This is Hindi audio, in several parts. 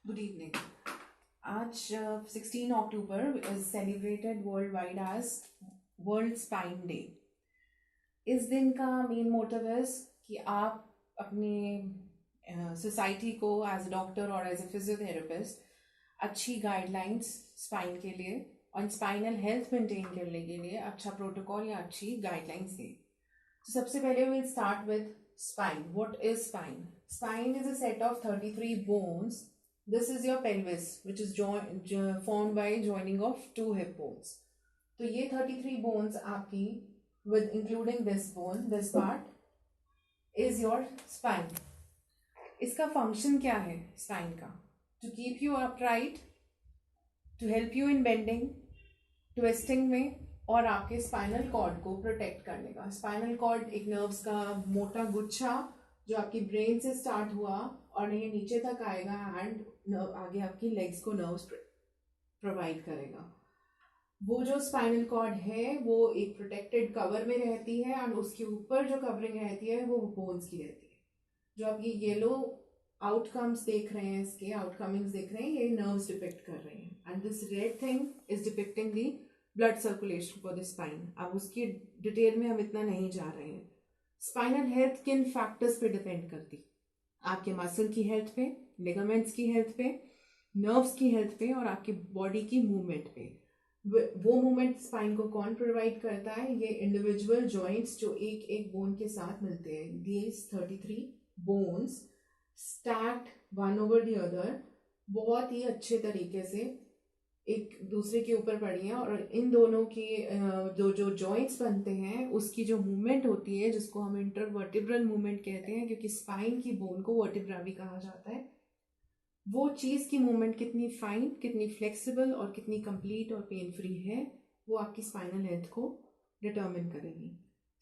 Good evening. आज 16 अक्टूबर is celebrated worldwide as World Spine Day. इस दिन का मेन मोटिव है कि आप अपने सोसाइटी को एज अ डॉक्टर और एज अ फिजियोथेरेपिस्ट अच्छी गाइडलाइंस स्पाइन के लिए और स्पाइनल हेल्थ मेंटेन करने के लिए अच्छा प्रोटोकॉल या अच्छी गाइडलाइंस दें. तो सबसे पहले will start with spine. What is spine? Spine is a set of 33 bones. This is your pelvis, which is formed by joining of two hip bones. तो ये 33 bones आपकी, with including this bone, this part, is your spine. इसका फंक्शन क्या है spine का? To keep you upright, to help you in bending, twisting में, और आपके स्पाइनल कॉर्ड को प्रोटेक्ट करने का. स्पाइनल कॉर्ड एक नर्व्स का मोटा गुच्छा जो आपकी ब्रेन से स्टार्ट हुआ और ये नीचे तक आएगा एंड आगे आपकी लेग्स को नर्व्स प्रोवाइड करेगा. वो जो स्पाइनल कॉर्ड है वो एक प्रोटेक्टेड कवर में रहती है एंड उसके ऊपर जो कवरिंग रहती है वो बोन्स की रहती है. जो आप ये येलो आउटकम्स देख रहे हैं, इसके आउटकमिंग्स देख रहे हैं, ये नर्व्स डिपिक्ट कर रहे हैं and this red thing is depicting the blood circulation for the spine. अब उसकी डिटेल में हम इतना नहीं जा रहे हैं. स्पाइनल हेल्थ किन फैक्टर्स पे डिपेंड करती? आपके मसल की हेल्थ पे, लिगामेंट्स की हेल्थ पे, नर्व्स की हेल्थ पे और आपकी बॉडी की मूवमेंट पे. वो मूवमेंट स्पाइन को कौन प्रोवाइड करता है? ये इंडिविजुअल जॉइंट्स जो एक एक बोन के साथ मिलते हैं. These 33 bones stacked one over the other बहुत ही अच्छे तरीके से एक दूसरे के ऊपर पड़ी हैं और इन दोनों के जो जॉइंट्स बनते हैं उसकी जो मूवमेंट होती है जिसको हम इंटरवर्टिब्रल मूवमेंट कहते हैं, क्योंकि स्पाइन की बोन को वर्टिब्रा भी कहा जाता है, वो चीज़ की मूवमेंट कितनी फाइन, कितनी फ्लेक्सिबल और कितनी कंप्लीट और पेन फ्री है वो आपकी स्पाइनल हेल्थ को डिटर्मिन करेगी.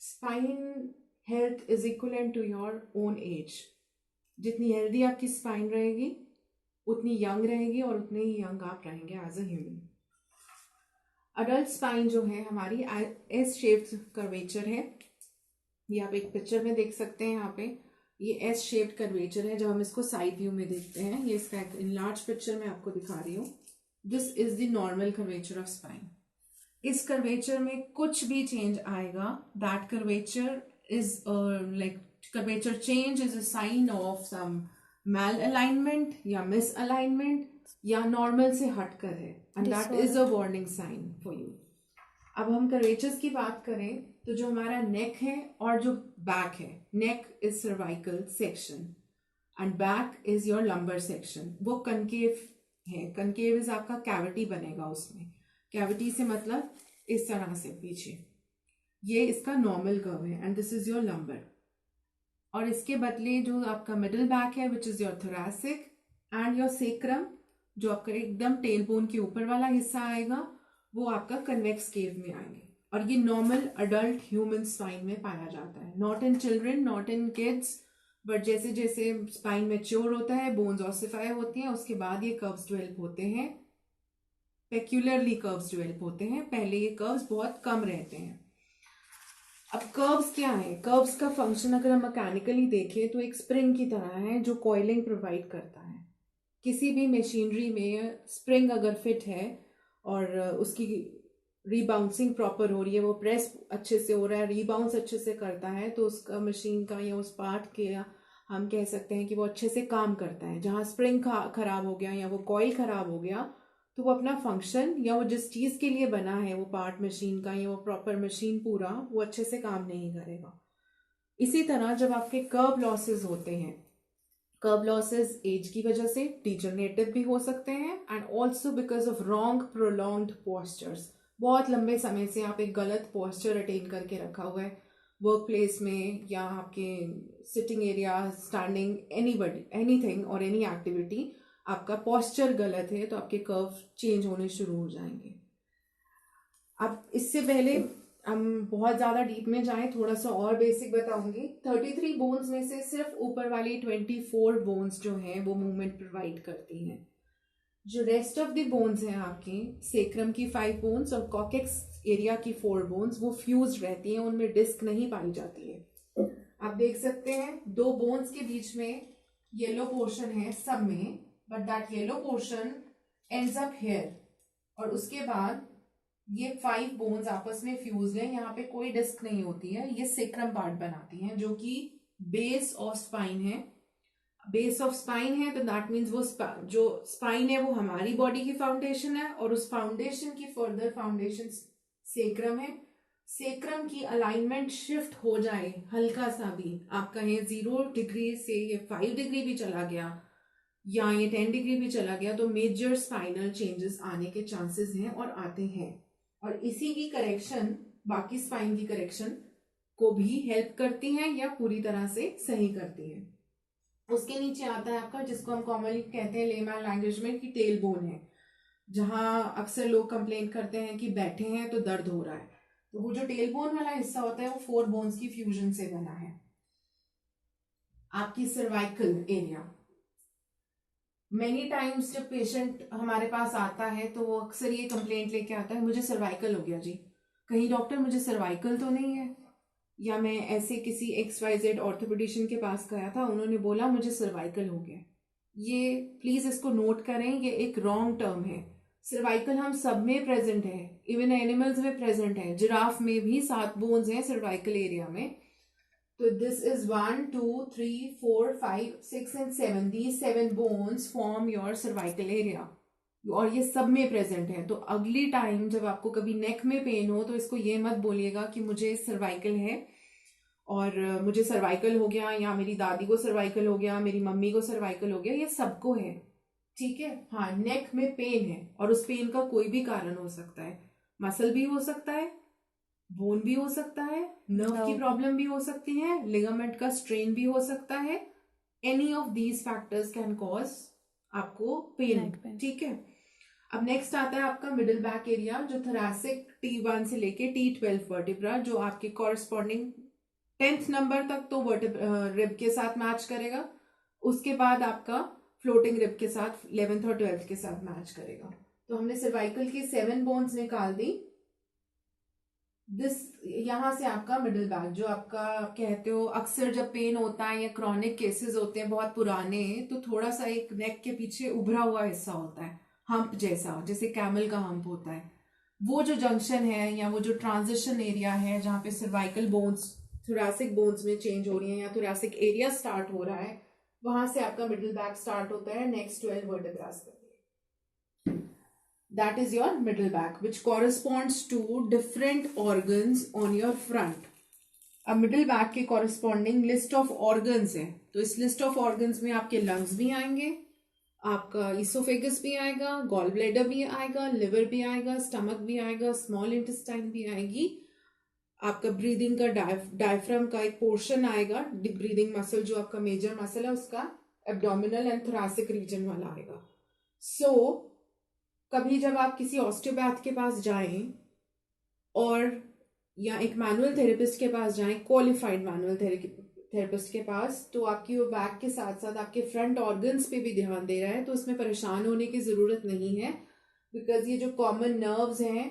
Spine health is equivalent to your own age. जितनी हेल्दी आपकी स्पाइन रहेगी उतनी यंग रहेगी और उतने ही यंग आप रहेंगे as a human. Adult spine जो है हमारी एस शेप्ड कर्वेचर है. ये आप एक पिक्चर में देख सकते हैं. यहाँ पे ये एस शेप्ड कर्वेचर है. जब हम इसको साइड व्यू में देखते हैं, ये इसका एक इनलार्ज पिक्चर मैं आपको दिखा रही हूँ. This is the normal curvature of spine. इस कर्वेचर में कुछ भी चेंज आएगा, that curvature is like curvature change is a sign of some malalignment या मिस अलाइनमेंट या नॉर्मल से हटकर है and that is a warning sign for you. अब हम कर्वेचर्स की बात करें तो जो हमारा नेक है और जो बैक है, neck is cervical section and back is your lumbar section. वो कनकेव है. कनकेव इज आपका कैविटी बनेगा उसमें. कैविटी से मतलब इस तरह से पीछे, ये इसका नॉर्मल कर्व है and this is your lumbar. और इसके बदले जो आपका मिडिल बैक है which is your thoracic and your sacrum, जो आपका एकदम टेल बोन के ऊपर वाला हिस्सा आएगा, वो आपका कन्वेक्स केव में आएंगे. और ये नॉर्मल अडल्ट ह्यूमन स्पाइन में पाया जाता है. Not in children, not in kids, but जैसे जैसे स्पाइन मैच्योर होता है, बोन्स ऑसिफाई होती हैं, उसके बाद ये कर्व्स डेवलप होते हैं, पेक्यूलरली कर्व्स डेवलप होते हैं. पहले ये कर्व्स बहुत कम रहते हैं. अब कर्व्स क्या है? कर्व्स का फंक्शन अगर हम मैकेनिकली देखें तो एक स्प्रिंग की तरह है जो कॉइलिंग प्रोवाइड करता है. किसी भी मशीनरी में स्प्रिंग अगर फिट है और उसकी रीबाउंसिंग प्रॉपर हो रही है, वो प्रेस अच्छे से हो रहा है, रीबाउंस अच्छे से करता है, तो उसका मशीन का या उस पार्ट के हम कह सकते हैं कि वो अच्छे से काम करता है. जहाँ स्प्रिंग खराब हो गया या वो कॉइल खराब हो गया तो वो अपना फंक्शन या वो जिस चीज़ के लिए बना है वो पार्ट मशीन का या वो प्रॉपर मशीन पूरा, वो अच्छे से काम नहीं करेगा. इसी तरह जब आपके कर्व लॉसेस होते हैं, कर्व लॉसेस एज की वजह से डिजनरेटिव भी हो सकते हैं and also because of wrong prolonged postures. बहुत लंबे समय से आप एक गलत पोस्चर अटेन करके रखा हुआ है वर्क प्लेस में या आपके sitting area, standing, anybody, anything और एनी एक्टिविटी, आपका पोस्चर गलत है तो आपके कर्व चेंज होने शुरू हो जाएंगे. अब इससे पहले हम बहुत ज़्यादा डीप में जाएं, थोड़ा सा और बेसिक बताऊंगी. 33 बोन्स में से सिर्फ ऊपर वाली 24 बोन्स जो हैं वो मूवमेंट प्रोवाइड करती हैं. जो रेस्ट ऑफ द बोन्स हैं आपकी, सेक्रम की 5 बोन्स और कॉकेक्स एरिया की 4 बोन्स, वो फ्यूज रहती हैं, उनमें डिस्क नहीं पाई जाती है. आप देख सकते हैं 2 बोन्स के बीच में येलो पोर्शन है सब में, but that yellow portion ends up here, और उसके बाद ये 5 बोन्स आपस में फ्यूज हैं, यहाँ पे कोई डिस्क नहीं होती है, ये सेक्रम पार्ट बनाती हैं जो कि बेस ऑफ स्पाइन है। बेस ऑफ स्पाइन है तो दैट मीन्स वो जो स्पाइन है वो हमारी बॉडी की फाउंडेशन है, और उस फाउंडेशन की फर्दर फाउंडेशन सेक्रम है। सेक्रम की अलाइनमेंट शिफ्ट हो जाए हल्का सा भी, आप कहें 0 डिग्री से ये 5 डिग्री भी चला गया या ये 10 डिग्री भी चला गया, तो मेजर स्पाइनल चेंजेस आने के चांसेस हैं और आते हैं। और इसी की करेक्शन बाकी स्पाइन की करेक्शन को भी हेल्प करती हैं या पूरी तरह से सही करती हैं। उसके नीचे आता है आपका, जिसको हम कॉमनली कहते हैं लेमैन लैंग्वेज में, कि टेल बोन है, जहां अक्सर लोग कंप्लेन करते हैं कि बैठे हैं तो दर्द हो रहा है। तो वो जो टेल बोन वाला हिस्सा होता है वो 4 बोन्स की फ्यूजन से बना है। आपकी सर्वाइकल एरिया, मेनी टाइम्स जब पेशेंट हमारे पास आता है तो वो अक्सर ये कंप्लेंट लेके आता है, मुझे सर्वाइकल हो गया जी। कहीं डॉक्टर मुझे सर्वाइकल तो नहीं है, या मैं ऐसे किसी XYZ ऑर्थोपेडिशियन के पास गया था, उन्होंने बोला मुझे सर्वाइकल हो गया। ये प्लीज इसको नोट करें, ये एक रॉन्ग टर्म है। सर्वाइकल हम सब में प्रेजेंट है, इवन एनिमल्स में प्रेजेंट है। जिराफ में भी 7 बोन्स हैं सर्वाइकल एरिया में। तो this is 1 2 3 4 5 6 and 7, these 7 bones form your cervical area, और ये सब में प्रेजेंट है। तो अगली टाइम जब आपको कभी नेक में पेन हो तो इसको ये मत बोलिएगा कि मुझे सर्वाइकल है और मुझे सर्वाइकल हो गया, या मेरी दादी को सर्वाइकल हो गया, मेरी मम्मी को सर्वाइकल हो गया, ये सबको है, ठीक है। हाँ, नेक में पेन है और उस पेन का कोई भी कारण हो सकता है, मसल भी हो सकता है, बोन भी हो सकता है, नर्व की प्रॉब्लम भी हो सकती है, लिगामेंट का स्ट्रेन भी हो सकता है। Any of these factors can cause आपको पेन, ठीक है। अब नेक्स्ट आता है आपका मिडिल बैक एरिया, जो थोरैसिक T1 से लेके T12 वर्टिब्रा, जो आपके कॉरस्पॉन्डिंग 10th नंबर तक तो रिब के साथ मैच करेगा, उसके बाद आपका फ्लोटिंग रिब के साथ 11th और 12th के साथ मैच करेगा। तो हमने सर्वाइकल की 7 बोन्स निकाल दी। दिस यहां से आपका मिडिल बैक, जो आपका कहते हो अक्सर जब पेन होता है या क्रॉनिक केसेस होते हैं बहुत पुराने, तो थोड़ा सा एक नेक के पीछे उभरा हुआ हिस्सा होता है, हम्प जैसा, जैसे कैमल का हम्प होता है। वो जो जंक्शन है या वो जो ट्रांजिशन एरिया है जहां पे सर्वाइकल बोन्स थोरैसिक बोन्स में चेंज हो रही है या थोरैसिक एरिया स्टार्ट हो रहा है, वहां से आपका मिडिल बैक स्टार्ट होता है नेक्स्ट 12 वर्टेब्रास पे। That is your middle back, which corresponds to different organs on your front. अब मिडिल बैक के कॉरेस्पॉन्डिंग लिस्ट ऑफ ऑर्गन्स है, तो इस लिस्ट ऑफ ऑर्गन्स में आपके लंग्स भी आएंगे, आपका इसोफेगस भी आएगा, गॉल ब्लैडर भी आएगा, लिवर भी आएगा, स्टमक भी आएगा, स्मॉल इंटेस्टाइन भी आएगी, आपका ब्रीदिंग का डायफ्राम का एक पोर्शन आएगा, ब्रीदिंग मसल जो आपका मेजर मसल है उसका एब्डोमिनल एंड थोरैसिक रीजन वाला आएगा। सो कभी जब आप किसी ऑस्टियोपैथ के पास जाएं और या एक मैनुअल थेरेपिस्ट के पास जाएं, क्वालिफाइड मैनुअल थेरेपिस्ट के पास, तो आपकी वो बैक के साथ साथ आपके फ्रंट ऑर्गन्स पे भी ध्यान दे रहा है, तो उसमें परेशान होने की जरूरत नहीं है, बिकॉज ये जो कॉमन नर्व्स हैं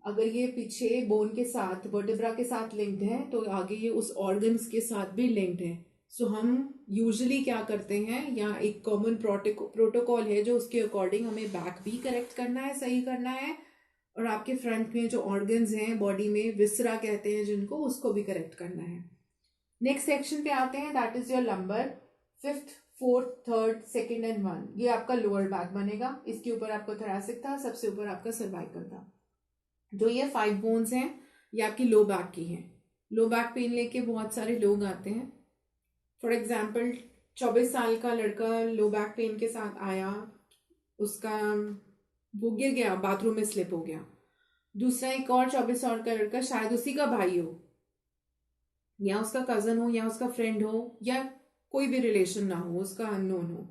अगर ये पीछे बोन के साथ वर्टेब्रा के साथ लिंक्ड है तो आगे ये उस ऑर्गन्स के साथ भी लिंक्ड है। सो हम यूजुअली क्या करते हैं, या एक कॉमन प्रोटोकॉल है जो उसके अकॉर्डिंग हमें बैक भी करेक्ट करना है, सही करना है, और आपके फ्रंट में जो ऑर्गन्स हैं बॉडी में, विसरा कहते हैं जिनको, उसको भी करेक्ट करना है। नेक्स्ट सेक्शन पे आते हैं, that is your lumbar, 5th 4th 3rd 2nd and 1। ये आपका लोअर बैक बनेगा, इसके ऊपर आपका थोरैसिक था, सबसे ऊपर आपका सर्वाइकल था। जो ये 5 बोन्स हैं ये आपकी लो बैक की हैं। लो बैक पेन लेके बहुत सारे लोग आते हैं। फॉर एग्जाम्पल 24 साल का लड़का लो बैक पेन के साथ आया, उसका वो गिर गया, बाथरूम में स्लिप हो गया। दूसरा एक और 24 साल का लड़का, शायद उसी का भाई हो या उसका कजन हो या उसका फ्रेंड हो या कोई भी रिलेशन ना हो, उसका अननोन हो,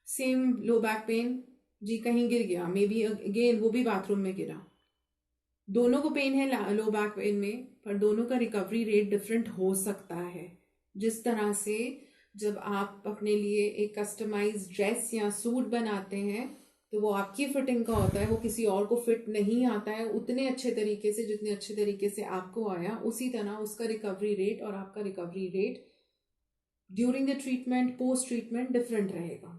सेम लो बैक पेन जी, कहीं गिर गया, मे बी अगेन वो भी बाथरूम में गिरा। दोनों को पेन है लो बैक पेन में, पर दोनों का रिकवरी रेट डिफरेंट हो सकता है। जिस तरह से जब आप अपने लिए एक कस्टमाइज ड्रेस या सूट बनाते हैं तो वो आपकी फिटिंग का होता है, वो किसी और को फिट नहीं आता है उतने अच्छे तरीके से जितने अच्छे तरीके से आपको आया, उसी तरह उसका रिकवरी रेट और आपका recovery rate during the treatment, post treatment different रहेगा।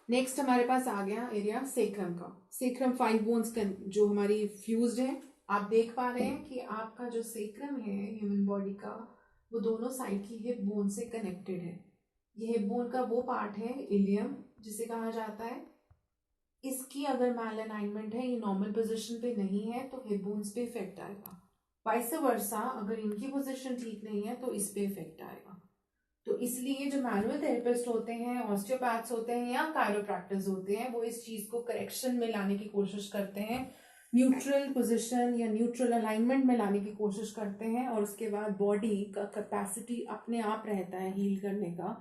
नेक्स्ट हमारे पास आ गया एरिया सेक्रम का। सेक्रम 5 बोन्स जो हमारी फ्यूज्ड है। आप देख पा रहे हैं कि आपका जो सेक्रम है ह्यूमन बॉडी का, वो दोनों साइड की हिप बोन से कनेक्टेड है। ये हिप बोन का वो पार्ट है इलियम, जिसे कहा जाता है। इसकी अगर मैल अलाइनमेंट है, ये नॉर्मल पोजीशन पे नहीं है, तो हिप बोन्स पे इफेक्ट आएगा। वाइस वर्सा, अगर इनकी पोजीशन ठीक नहीं है तो इस पे इफेक्ट आएगा। तो इसलिए जो मैनुअल थेरेपिस्ट होते हैं, ऑस्टियोपैथ्स होते हैं या कायरोप्रैक्टर्स होते हैं, वो इस चीज को करेक्शन में लाने की कोशिश करते हैं, न्यूट्रल पोजीशन या न्यूट्रल अलाइनमेंट में लाने की कोशिश करते हैं, और उसके बाद बॉडी का कैपेसिटी अपने आप रहता है हील करने का,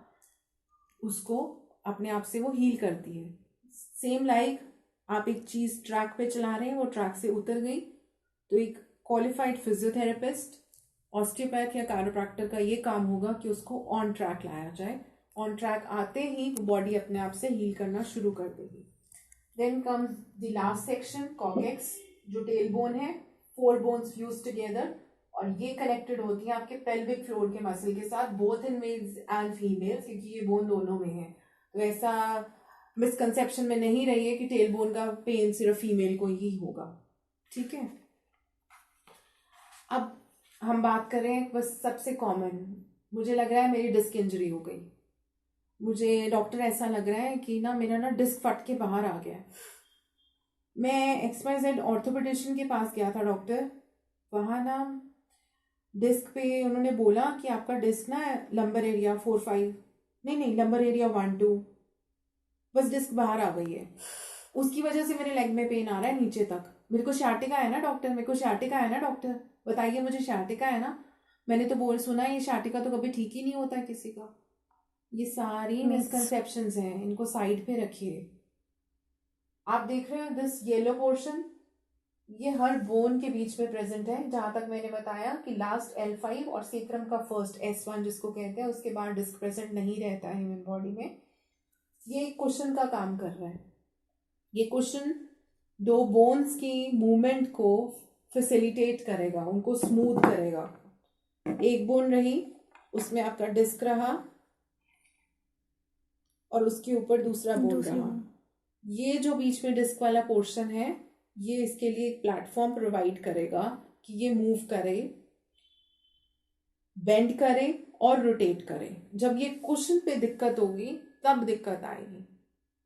उसको अपने आप से वो हील करती है। सेम लाइक आप एक चीज ट्रैक पे चला रहे हैं, वो ट्रैक से उतर गई, तो एक क्वालिफाइड फिजियोथेरेपिस्ट, ऑस्टियोपैथ या कायरोप्रैक्टर का ये काम होगा कि उसको ऑन ट्रैक लाया जाए। ऑन ट्रैक आते ही बॉडी अपने आप से हील करना शुरू कर देगी। Then comes the last section, coccyx, जो टेल बोन है। 4 बोन्स फ्यूज टुगेदर, और ये कनेक्टेड होती है आपके पेल्विक फ्लोर के मसल के साथ, both in males and females, क्योंकि ये बोन दोनों में है। तो ऐसा मिसकंसेप्शन में नहीं रही है कि टेल बोन का पेन सिर्फ फीमेल को ही होगा। ठीक है, अब हम बात करें बस सबसे कॉमन। मुझे लग रहा है मेरी डिस्क इंजरी हो गई, मुझे डॉक्टर ऐसा लग रहा है कि ना मेरा ना डिस्क फट के बाहर आ गया। मैं XYZ ऑर्थोपेडिशियन के पास गया था डॉक्टर, वहाँ ना डिस्क पे उन्होंने बोला कि आपका डिस्क ना लंबर एरिया 4-5, नहीं लंबर एरिया 1-2, बस डिस्क बाहर आ गई है। उसकी वजह से मेरे लेग में पेन आ रहा है नीचे तक। मेरे को शाटिका है ना डॉक्टर, मेरे को शाटिका है ना डॉक्टर, बताइए मुझे शाटिका है ना। मैंने तो बोल सुना है ये शाटिका तो कभी ठीक ही नहीं होता है किसी का। ये सारी मिसकंसेप्शंस हैं, इनको साइड पे रखिए। आप देख रहे हो दिस येलो पोर्शन, ये हर बोन के बीच में प्रेजेंट है। जहां तक मैंने बताया कि लास्ट L5 और सेक्रम का फर्स्ट S1 जिसको कहते हैं, उसके बाद डिस्क प्रेजेंट नहीं रहता है ह्यूमन बॉडी में। ये कुशन का काम कर रहा है। ये कुशन 2 बोन्स की मूवमेंट को फैसिलिटेट करेगा, उनको स्मूथ करेगा। एक बोन रही, उसमें आपका डिस्क रहा, और उसके ऊपर दूसरा बोन रहा। ये जो बीच में डिस्क वाला पोर्शन है, ये इसके लिए एक प्लेटफॉर्म प्रोवाइड करेगा कि ये मूव करे, बेंड करे और रोटेट करे। जब ये कुशन पे दिक्कत होगी तब दिक्कत आएगी,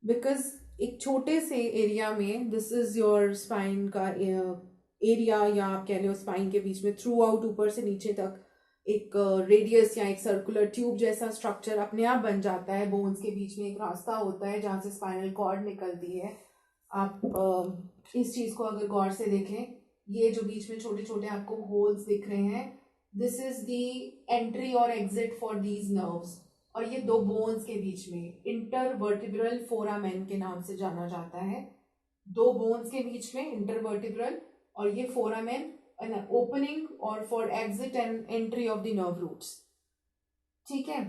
बिकॉज एक छोटे से एरिया में, दिस इज योर स्पाइन का एरिया, या आप कह रहे हो स्पाइन के बीच में थ्रू आउट ऊपर से नीचे तक एक रेडियस या एक सर्कुलर ट्यूब जैसा स्ट्रक्चर अपने आप बन जाता है। बोन्स के बीच में एक रास्ता होता है जहाँ से स्पाइनल कॉर्ड निकलती है। आप इस चीज को अगर गौर से देखें, ये जो बीच में छोटे छोटे आपको होल्स दिख रहे हैं, दिस इज द एंट्री और एग्जिट फॉर दीज नर्व्स। और ये 2 बोन्स के बीच में इंटरवर्टिब्रल फोरामेन के नाम से जाना जाता है। 2 बोन्स के बीच में इंटरवर्टिब्रल, और ये foramen an opening or for exit and entry of the nerve roots। ठीक है,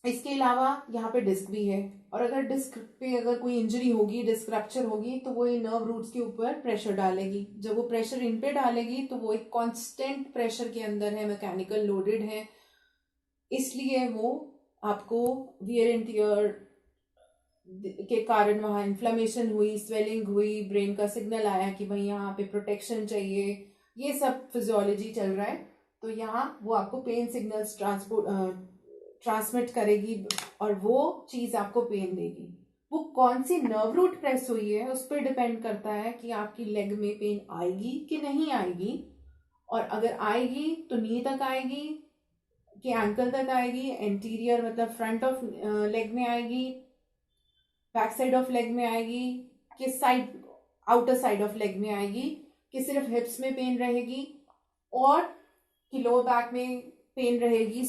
इसके अलावा यहाँ पे डिस्क भी है, और अगर डिस्क पे अगर कोई इंजरी होगी, डिस्क रप्चर होगी, तो वो ये नर्व रूट्स के ऊपर प्रेशर डालेगी। जब वो प्रेशर इन पे डालेगी तो वो एक कांस्टेंट प्रेशर के अंदर है, मैकेनिकल लोडेड है, इसलिए वो आपको वियर एंड टियर के कारण वहां इन्फ्लेमेशन हुई, स्वेलिंग हुई, ब्रेन का सिग्नल आया कि भाई यहाँ पे प्रोटेक्शन चाहिए, ये सब फिजियोलॉजी चल रहा है। तो यहाँ वो आपको पेन सिग्नल्स ट्रांसमिट करेगी, और वो चीज आपको पेन देगी। वो कौन सी नर्व रूट प्रेस हुई है उस पर डिपेंड करता है कि आपकी लेग में पेन आएगी कि नहीं आएगी। और अगर आएगी तो नी तक आएगी कि एंकल तक आएगी, एंटीरियर मतलब फ्रंट ऑफ लेग में आएगी, बैक साइड ऑफ लेग में आएगी, किस side, outer side of leg में आएगी, कि सिर्फ हिप्स में पेन रहेगी और कि लोअर बैक में पेन रहेगी,